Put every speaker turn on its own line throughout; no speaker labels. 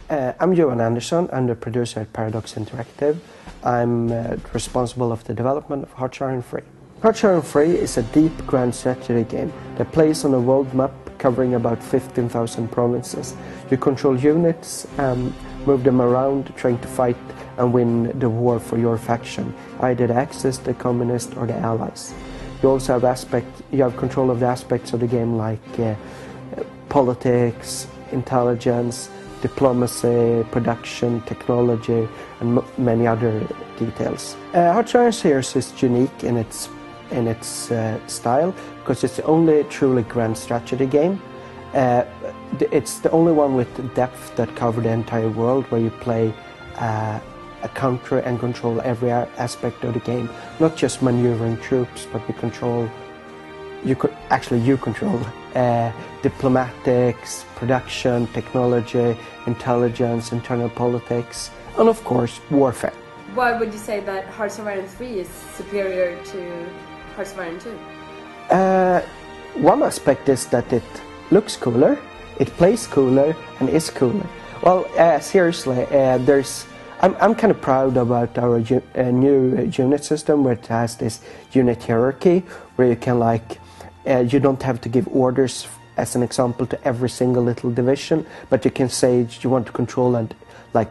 I'm Johan Andersson. I'm the producer at Paradox Interactive. I'm responsible of the development of Hearts Iron III. Hearts Iron III is a deep grand strategy game that plays on a world map covering about 15,000 provinces. You control units, move them around, trying to fight and win the war for your faction, either the Axis, the Communists or the Allies. You also have control of the aspects of the game like politics, intelligence, diplomacy, production, technology, and many other details. Hearts Iron series is unique in its style because it's the only truly grand strategy game. It's the only one with depth that covers the entire world, where you play a country and control every aspect of the game, not just maneuvering troops, but you control diplomatics, production, technology, intelligence, internal politics, and of course warfare.
Why would you say that Hearts of Iron 3 is superior to Hearts of Iron 2?
One aspect is that it looks cooler, it plays cooler, and is cooler. Well, seriously, I'm kind of proud about our new unit system, where it has this unit hierarchy, where you can you don't have to give orders, as an example, to every single little division, but you can say you want to control at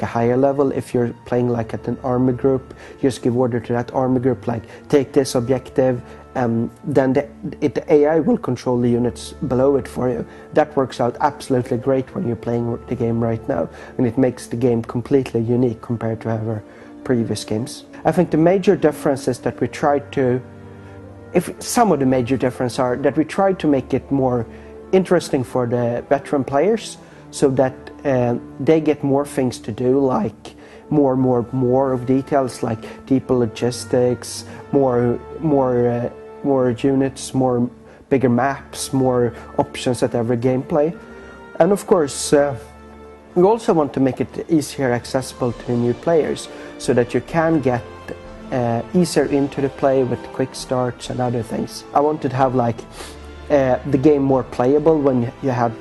a higher level. If you're playing at an army group, you just give order to that army group, take this objective, then the AI will control the units below it for you. That works out absolutely great when you're playing the game right now, and it makes the game completely unique compared to our previous games. I think the major difference is that we tried to make it more interesting for the veteran players, so that they get more things to do, like more of details, like deeper logistics, more units, bigger maps, more options at every gameplay. And of course, we also want to make it easier accessible to new players, so that you can get easier into the play with quick starts and other things. I wanted to have the game more playable when you had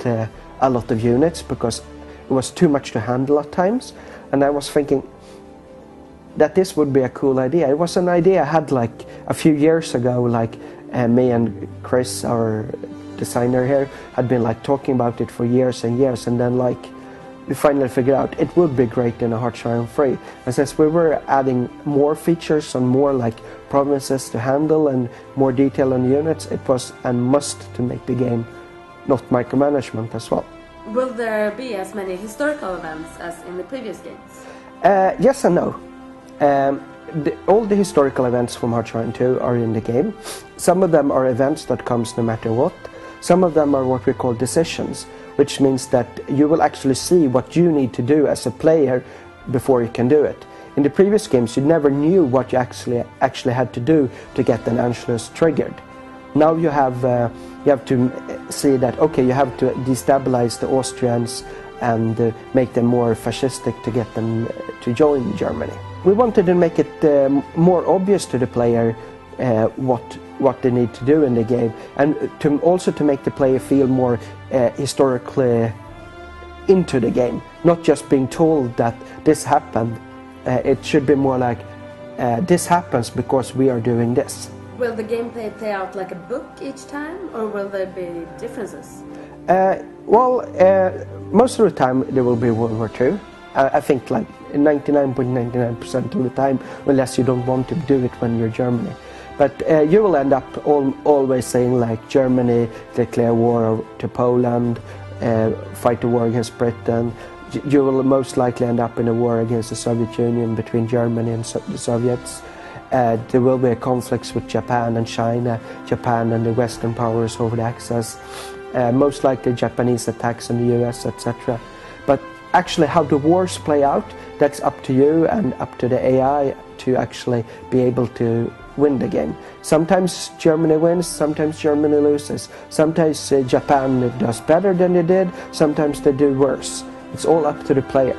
a lot of units, because it was too much to handle at times, and I was thinking that this would be a cool idea. It was an idea I had a few years ago, me and Chris, our designer here, had been talking about it for years and years, and then we finally figured out it would be great in a Hearts Iron 3. And since we were adding more features and more provinces to handle and more detail on units, it was a must to make the game not micromanagement as well.
Will there be as many historical events as in the previous games?
Yes and no. All the historical events from Hearts Iron 2 are in the game. Some of them are events that comes no matter what. Some of them are what we call decisions, which means that you will actually see what you need to do as a player before you can do it. In the previous games, you never knew what you actually had to do to get an Anschluss triggered. Now you have to see that, okay, you have to destabilize the Austrians and make them more fascistic to get them to join Germany. We wanted to make it more obvious to the player what they need to do in the game, and also to make the player feel more historically into the game, not just being told that this happened. It should be more this happens because we are doing this.
Will the gameplay play out like a book each time, or will there be differences?
Most of the time there will be World War II. I think 99.99% of the time, unless you don't want to do it when you're Germany. But you will end up always saying Germany declare war to Poland, fight a war against Britain. You will most likely end up in a war against the Soviet Union, between Germany and the Soviets. There will be conflicts with Japan and China, Japan and the Western powers over the Axis, most likely Japanese attacks on the US, etc. But actually how the wars play out, that's up to you and up to the AI to actually be able to win the game. Sometimes Germany wins, sometimes Germany loses, sometimes Japan does better than they did, sometimes they do worse. It's all up to the player.